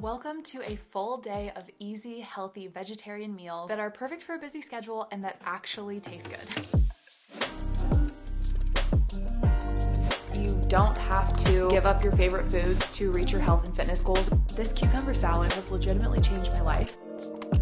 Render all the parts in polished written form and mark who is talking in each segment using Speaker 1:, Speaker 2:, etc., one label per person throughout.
Speaker 1: Welcome to a full day of easy, healthy vegetarian meals that are perfect for a busy schedule and that actually taste good. You don't have to give up your favorite foods to reach your health and fitness goals. This cucumber salad has legitimately changed my life.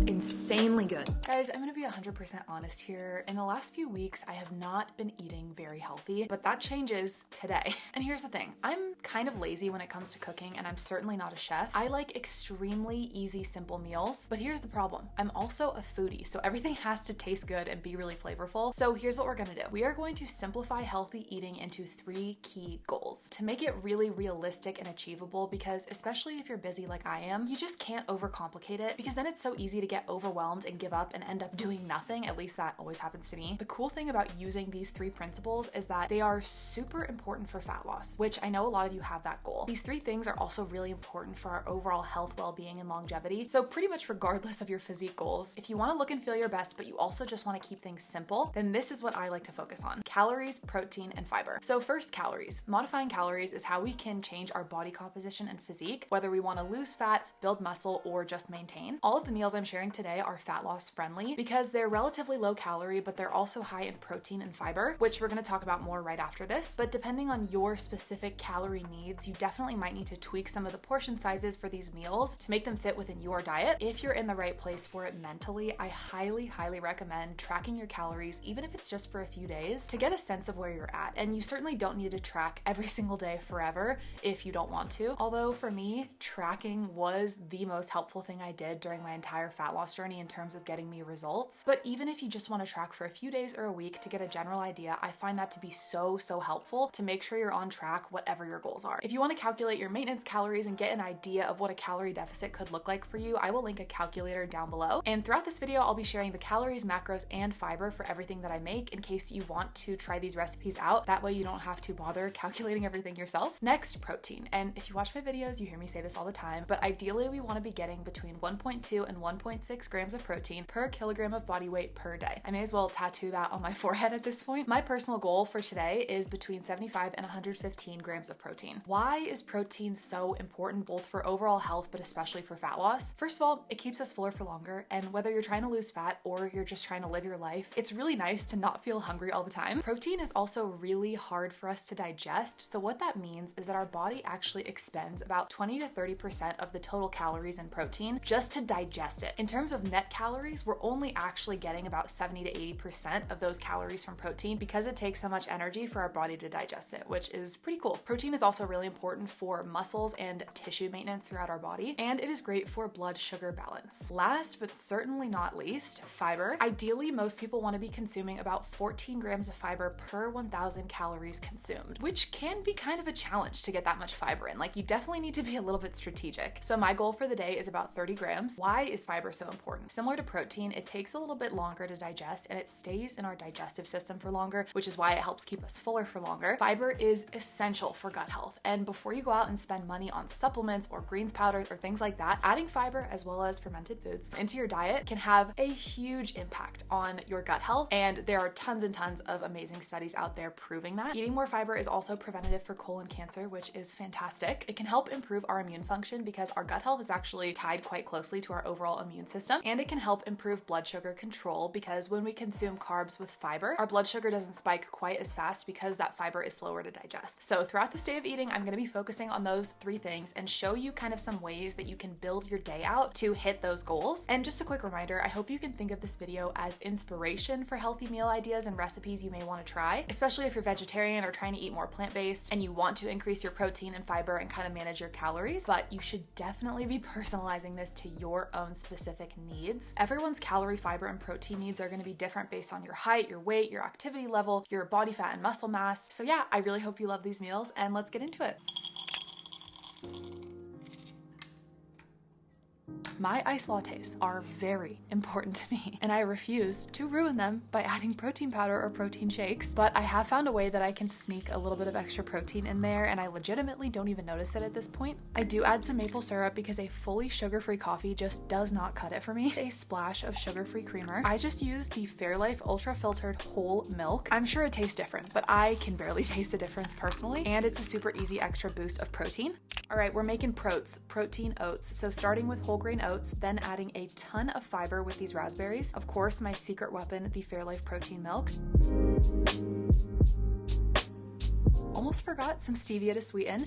Speaker 1: Insanely good. Guys, I'm gonna be 100% honest here. In the last few weeks, I have not been eating very healthy, but that changes today. And here's the thing, I'm kind of lazy when it comes to cooking, and I'm certainly not a chef. I like extremely easy, simple meals, but here's the problem. I'm also a foodie, so everything has to taste good and be really flavorful. So here's what we're gonna do. We are going to simplify healthy eating into 3 key goals to make it really realistic and achievable, because especially if you're busy like I am, you just can't overcomplicate it, because then it's so easy to get overwhelmed and give up and end up doing nothing. At least that always happens to me. The cool thing about using these 3 principles is that they are super important for fat loss, which I know a lot of you have that goal. These 3 things are also really important for our overall health, well-being, and longevity. So pretty much regardless of your physique goals, if you want to look and feel your best, but you also just want to keep things simple, then this is what I like to focus on: calories, protein, and fiber. So first, calories. Modifying calories is how we can change our body composition and physique, whether we want to lose fat, build muscle, or just maintain. All of the meals I'm sharing today are fat loss friendly because they're relatively low calorie, but they're also high in protein and fiber, which we're going to talk about more right after this. But depending on your specific calorie needs, you definitely might need to tweak some of the portion sizes for these meals to make them fit within your diet. If you're in the right place for it mentally, I highly recommend tracking your calories, even if it's just for a few days, to get a sense of where you're at. And you certainly don't need to track every single day forever if you don't want to. Although for me, tracking was the most helpful thing I did during my entire fat loss journey in terms of getting me results. But even if you just want to track for a few days or a week to get a general idea, I find that to be so helpful to make sure you're on track whatever your goals are. If you want to calculate your maintenance calories and get an idea of what a calorie deficit could look like for you, I will link a calculator down below. And throughout this video, I'll be sharing the calories, macros, and fiber for everything that I make in case you want to try these recipes out. That way you don't have to bother calculating everything yourself. Next, protein. And if you watch my videos, you hear me say this all the time, but ideally we want to be getting between 1.2 and 1.6 grams of protein per kilogram of body weight per day. I may as well tattoo that on my forehead at this point. My personal goal for today is between 75 and 115 grams of protein. Why is protein so important, both for overall health, but especially for fat loss? First of all, it keeps us fuller for longer, and whether you're trying to lose fat or you're just trying to live your life, it's really nice to not feel hungry all the time. Protein is also really hard for us to digest, so what that means is that our body actually expends about 20 to 30% of the total calories in protein just to digest it. In terms of net calories, we're only actually getting about 70 to 80% of those calories from protein because it takes so much energy for our body to digest it, which is pretty cool. Protein is also really important for muscles and tissue maintenance throughout our body, and it is great for blood sugar balance. Last but certainly not least, fiber. Ideally, most people want to be consuming about 14 grams of fiber per 1,000 calories consumed, which can be kind of a challenge to get that much fiber in. Like, you definitely need to be a little bit strategic. So my goal for the day is about 30 grams. Why is fiber so important? Similar to protein, it takes a little bit longer to digest, and it stays in our digestive system for longer, which is why it helps keep us fuller for longer. Fiber is essential for gut health, and before you go out and spend money on supplements or greens powders or things like that, adding fiber as well as fermented foods into your diet can have a huge impact on your gut health, and there are tons and tons of amazing studies out there proving that. Eating more fiber is also preventative for colon cancer, which is fantastic. It can help improve our immune function because our gut health is actually tied quite closely to our overall immune system, and it can help improve blood sugar control because when we consume carbs with fiber, our blood sugar doesn't spike quite as fast because that fiber is slower to digest. So throughout this day of eating, I'm going to be focusing on those 3 things and show you kind of some ways that you can build your day out to hit those goals. And just a quick reminder, I hope you can think of this video as inspiration for healthy meal ideas and recipes you may want to try, especially if you're vegetarian or trying to eat more plant-based and you want to increase your protein and fiber and kind of manage your calories. But you should definitely be personalizing this to your own specific needs. Everyone's calorie, fiber, and protein needs are going to be different based on your height, your weight, your activity level, your body fat and muscle mass. So yeah, I really hope you love these meals, and let's get into it. My iced lattes are very important to me, and I refuse to ruin them by adding protein powder or protein shakes, but I have found a way that I can sneak a little bit of extra protein in there, and I legitimately don't even notice it at this point. I do add some maple syrup because a fully sugar-free coffee just does not cut it for me. A splash of sugar-free creamer. I just use the Fairlife Ultra Filtered Whole Milk. I'm sure it tastes different, but I can barely taste a difference personally, and it's a super easy extra boost of protein. All right, we're making protein oats. So starting with whole grain oats, then adding a ton of fiber with these raspberries. Of course, my secret weapon, the Fairlife protein milk. Almost forgot some stevia to sweeten.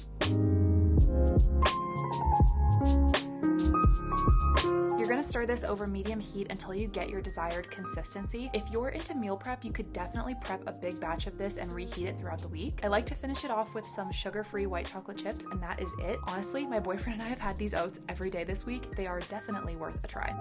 Speaker 1: You're gonna stir this over medium heat until you get your desired consistency. If you're into meal prep, you could definitely prep a big batch of this and reheat it throughout the week. I like to finish it off with some sugar-free white chocolate chips, and that is it. Honestly, my boyfriend and I have had these oats every day this week. They are definitely worth a try.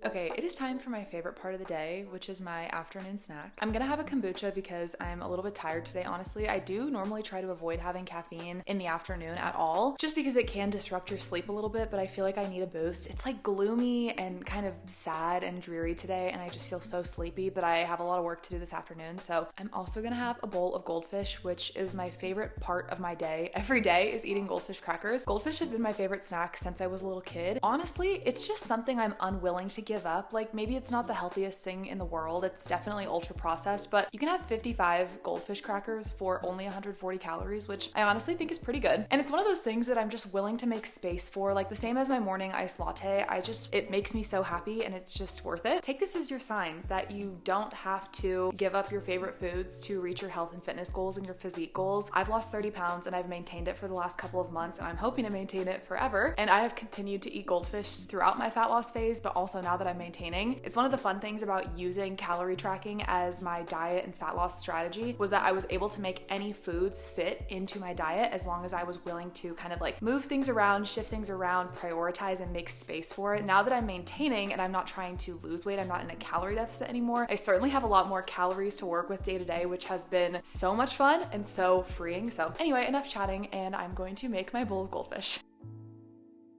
Speaker 1: Okay, it is time for my favorite part of the day, which is my afternoon snack. I'm gonna have a kombucha because I'm a little bit tired today, honestly. I do normally try to avoid having caffeine in the afternoon at all, just because it can disrupt your sleep a little bit, but I feel like I need a boost. It's like gloomy and kind of sad and dreary today, and I just feel so sleepy, but I have a lot of work to do this afternoon, so I'm also gonna have a bowl of goldfish, which is my favorite part of my day. Every day is eating goldfish crackers. Goldfish have been my favorite snack since I was a little kid. Honestly, it's just something I'm unwilling to give up. Like, maybe it's not the healthiest thing in the world. It's definitely ultra processed, but you can have 55 goldfish crackers for only 140 calories, which I honestly think is pretty good. And it's one of those things that I'm just willing to make space for, like the same as my morning iced latte. It makes me so happy and it's just worth it. Take this as your sign that you don't have to give up your favorite foods to reach your health and fitness goals and your physique goals. I've lost 30 pounds and I've maintained it for the last couple of months, and I'm hoping to maintain it forever. And I have continued to eat goldfish throughout my fat loss phase, but also now that I'm maintaining. It's one of the fun things about using calorie tracking as my diet and fat loss strategy was that I was able to make any foods fit into my diet as long as I was willing to kind of like move things around, shift things around, prioritize, and make space for it. Now that I'm maintaining and I'm not trying to lose weight, I'm not in a calorie deficit anymore, I certainly have a lot more calories to work with day to day, which has been so much fun and so freeing. So anyway, enough chatting, and I'm going to make my bowl of goldfish.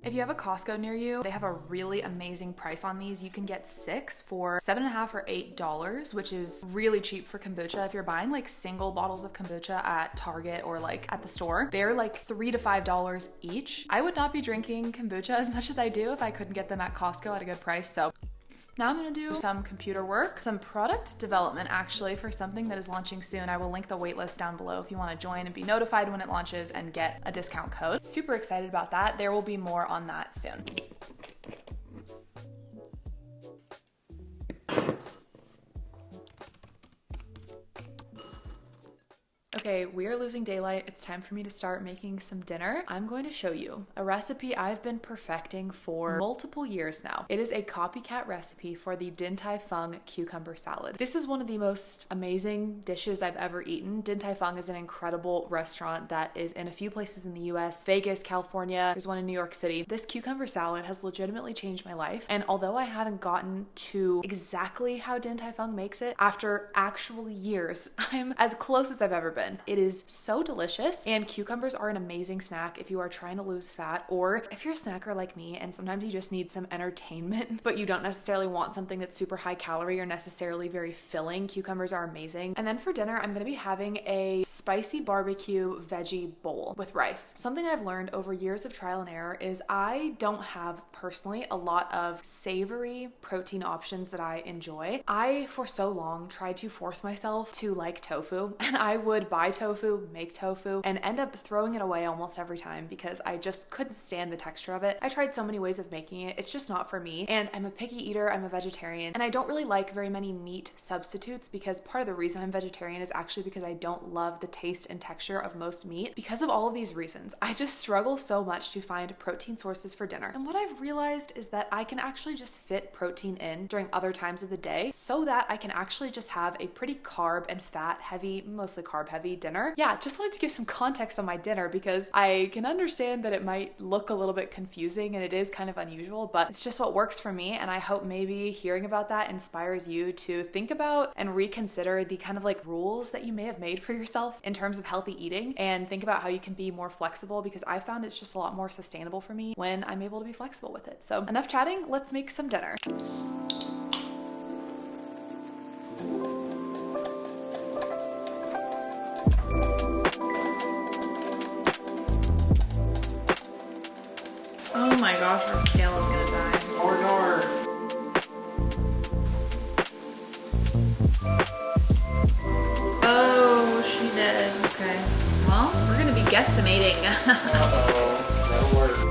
Speaker 1: If you have a Costco near you, they have a really amazing price on these. You can get 6 for $7.50 or $8, which is really cheap for kombucha. If you're buying like single bottles of kombucha at Target or like at the store, they're like $3 to $5 each. I would not be drinking kombucha as much as I do if I couldn't get them at Costco at a good price. So now I'm gonna do some computer work, some product development actually for something that is launching soon. I will link the waitlist down below if you wanna join and be notified when it launches and get a discount code. Super excited about that. There will be more on that soon. Okay, we are losing daylight. It's time for me to start making some dinner. I'm going to show you a recipe I've been perfecting for multiple years now. It is a copycat recipe for the Din Tai Fung cucumber salad. This is one of the most amazing dishes I've ever eaten. Din Tai Fung is an incredible restaurant that is in a few places in the US, Vegas, California. There's one in New York City. This cucumber salad has legitimately changed my life. And although I haven't gotten to exactly how Din Tai Fung makes it, after actual years, I'm as close as I've ever been. It is so delicious, and cucumbers are an amazing snack if you are trying to lose fat, or if you're a snacker like me and sometimes you just need some entertainment, but you don't necessarily want something that's super high calorie or necessarily very filling. Cucumbers are amazing. And then for dinner, I'm gonna be having a spicy barbecue veggie bowl with rice. Something I've learned over years of trial and error is I don't have personally a lot of savory protein options that I enjoy. I, for so long, tried to force myself to like tofu, and I would buy tofu, make tofu, and end up throwing it away almost every time because I just couldn't stand the texture of it. I tried so many ways of making it. It's just not for me. And I'm a picky eater, I'm a vegetarian, and I don't really like very many meat substitutes because part of the reason I'm vegetarian is actually because I don't love the taste and texture of most meat. Because of all of these reasons, I just struggle so much to find protein sources for dinner. And what I've realized is that I can actually just fit protein in during other times of the day so that I can actually just have a pretty carb and fat heavy, mostly carb heavy healthy dinner. Yeah, just wanted to give some context on my dinner because I can understand that it might look a little bit confusing and it is kind of unusual, but it's just what works for me. And I hope maybe hearing about that inspires you to think about and reconsider the kind of like rules that you may have made for yourself in terms of healthy eating, and think about how you can be more flexible, because I found it's just a lot more sustainable for me when I'm able to be flexible with it. So enough chatting, let's make some dinner. Oh my gosh, our scale is gonna die.
Speaker 2: Or door.
Speaker 1: Oh, she did. Okay. Well, we're gonna be guesstimating.
Speaker 2: Uh-oh, that'll work.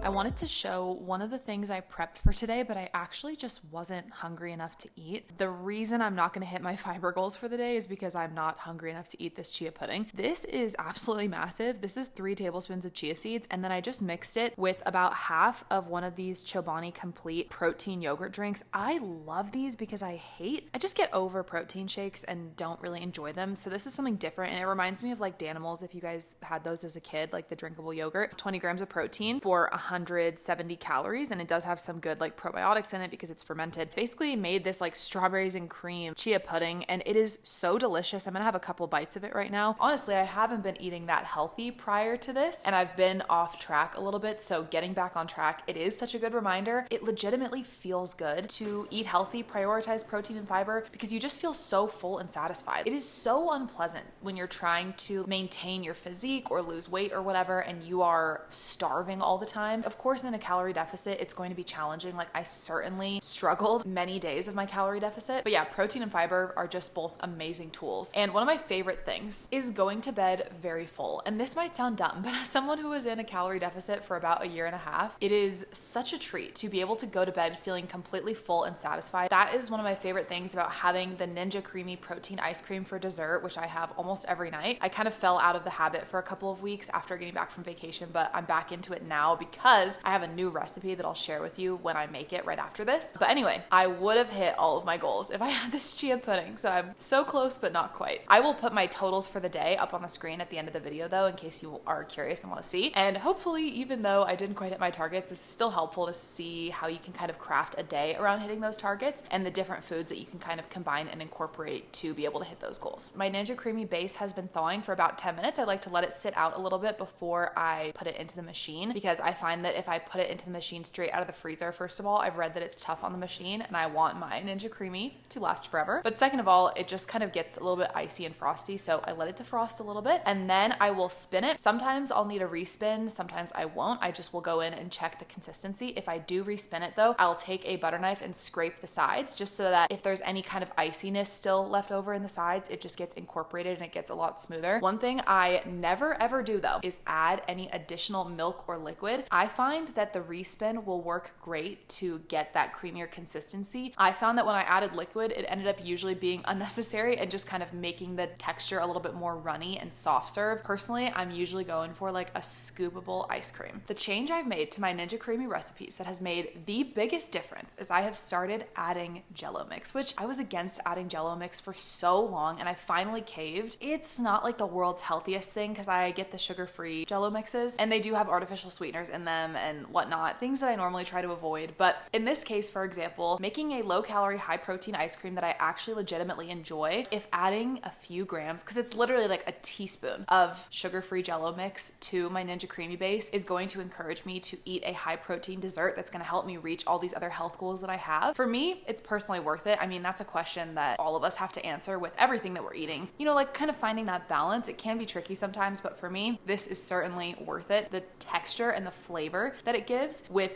Speaker 1: I wanted to show one of the things I prepped for today, but I actually just wasn't hungry enough to eat. The reason I'm not going to hit my fiber goals for the day is because I'm not hungry enough to eat this chia pudding. This is absolutely massive. This is 3 tablespoons of chia seeds, and then I just mixed it with about half of one of these Chobani Complete protein yogurt drinks. I love these because I just get over protein shakes and don't really enjoy them. So this is something different, and it reminds me of like Danimals, if you guys had those as a kid, like the drinkable yogurt. 20 grams of protein for 170 calories, and it does have some good like probiotics in it because it's fermented. Basically made this like strawberries and cream chia pudding, and it is so delicious. I'm gonna have a couple bites of it right now. Honestly, I haven't been eating that healthy prior to this, and I've been off track a little bit, so getting back on track, it is such a good reminder. It legitimately feels good to eat healthy, prioritize protein and fiber, because you just feel so full and satisfied. It is so unpleasant when you're trying to maintain your physique or lose weight or whatever, and you are starving all the time. Of course, in a calorie deficit, it's going to be challenging. Like, I certainly struggled many days of my calorie deficit, but yeah, protein and fiber are just both amazing tools. And one of my favorite things is going to bed very full. And this might sound dumb, but as someone who was in a calorie deficit for about a year and a half, it is such a treat to be able to go to bed feeling completely full and satisfied. That is one of my favorite things about having the Ninja Creamy protein ice cream for dessert, which I have almost every night. I kind of fell out of the habit for a couple of weeks after getting back from vacation, but I'm back into it now because I have a new recipe that I'll share with you when I make it right after this. But anyway, I would have hit all of my goals if I had this chia pudding, so I'm so close but not quite. I will put my totals for the day up on the screen at the end of the video though, in case you are curious and want to see. And hopefully, even though I didn't quite hit my targets, this is still helpful to see how you can kind of craft a day around hitting those targets and the different foods that you can kind of combine and incorporate to be able to hit those goals. My Ninja Creamy base has been thawing for about 10 minutes. I like to let it sit out a little bit before I put it into the machine, because I find that if I put it into the machine straight out of the freezer, first of all, I've read that it's tough on the machine and I want my Ninja Creamy to last forever. But second of all, it just kind of gets a little bit icy and frosty, so I let it defrost a little bit and then I will spin it. Sometimes I'll need a respin, sometimes I won't. I just will go in and check the consistency. If I do respin it though, I'll take a butter knife and scrape the sides just so that if there's any kind of iciness still left over in the sides, it just gets incorporated and it gets a lot smoother. One thing I never ever do though is add any additional milk or liquid. I find that the respin will work great to get that creamier consistency. I found that when I added liquid, it ended up usually being unnecessary and just kind of making the texture a little bit more runny and soft serve. Personally, I'm usually going for like a scoopable ice cream. The change I've made to my Ninja Creamy recipes that has made the biggest difference is I have started adding Jello mix, which I was against adding Jello mix for so long and I finally caved. It's not like the world's healthiest thing because I get the sugar-free Jello mixes and they do have artificial sweeteners in them them and whatnot, things that I normally try to avoid. But in this case, for example, making a low-calorie, high-protein ice cream that I actually legitimately enjoy, if adding a few grams, because it's literally like a teaspoon of sugar-free Jell-O mix to my Ninja Creamy base, is going to encourage me to eat a high-protein dessert that's going to help me reach all these other health goals that I have. For me, it's personally worth it. I mean, that's a question that all of us have to answer with everything that we're eating. You know, like kind of finding that balance. It can be tricky sometimes, but for me, this is certainly worth it. The texture and the flavor that it gives with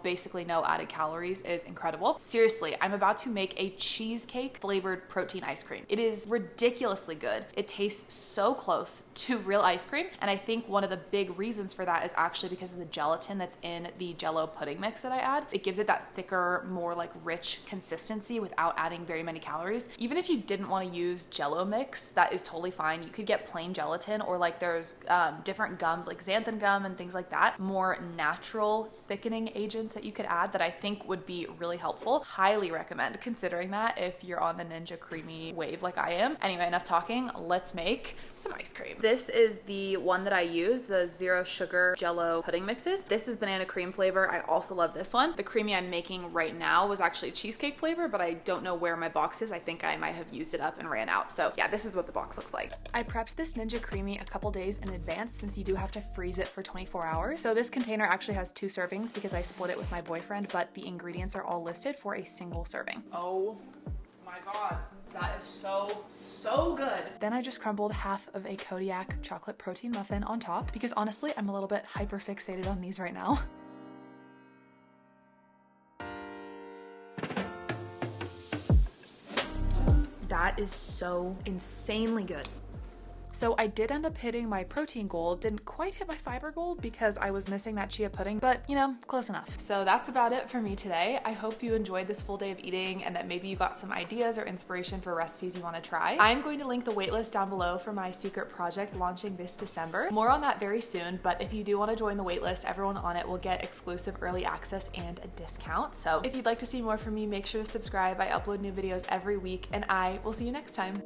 Speaker 1: basically no added calories is incredible. Seriously, I'm about to make a cheesecake flavored protein ice cream. It is ridiculously good. It tastes so close to real ice cream. And I think one of the big reasons for that is actually because of the gelatin that's in the Jell-O pudding mix that I add. It gives it that thicker, more like rich consistency without adding very many calories. Even if you didn't want to use Jell-O mix, that is totally fine. You could get plain gelatin, or like there's different gums like xanthan gum and things like that, more natural thickening agents that you could add that I think would be really helpful. Highly recommend considering that if you're on the Ninja Creamy wave like I am. Anyway, enough talking. Let's make some ice cream. This is the one that I use, the zero sugar Jell-O pudding mixes. This is banana cream flavor. I also love this one. The creamy I'm making right now was actually cheesecake flavor, but I don't know where my box is. I think I might have used it up and ran out. So yeah, this is what the box looks like. I prepped this Ninja Creamy a couple days in advance since you do have to freeze it for 24 hours. So this container actually has 2 servings because I split it with my boyfriend, but the ingredients are all listed for a single serving. Oh my God. That is so good. Then I just crumbled half of a Kodiak chocolate protein muffin on top because honestly, I'm a little bit hyper fixated on these right now. That is so insanely good. So I did end up hitting my protein goal, didn't quite hit my fiber goal because I was missing that chia pudding, but you know, close enough. So that's about it for me today. I hope you enjoyed this full day of eating and that maybe you got some ideas or inspiration for recipes you want to try. I'm going to link the waitlist down below for my secret project launching this December. More on that very soon, but if you do want to join the waitlist, everyone on it will get exclusive early access and a discount. So if you'd like to see more from me, make sure to subscribe. I upload new videos every week and I will see you next time.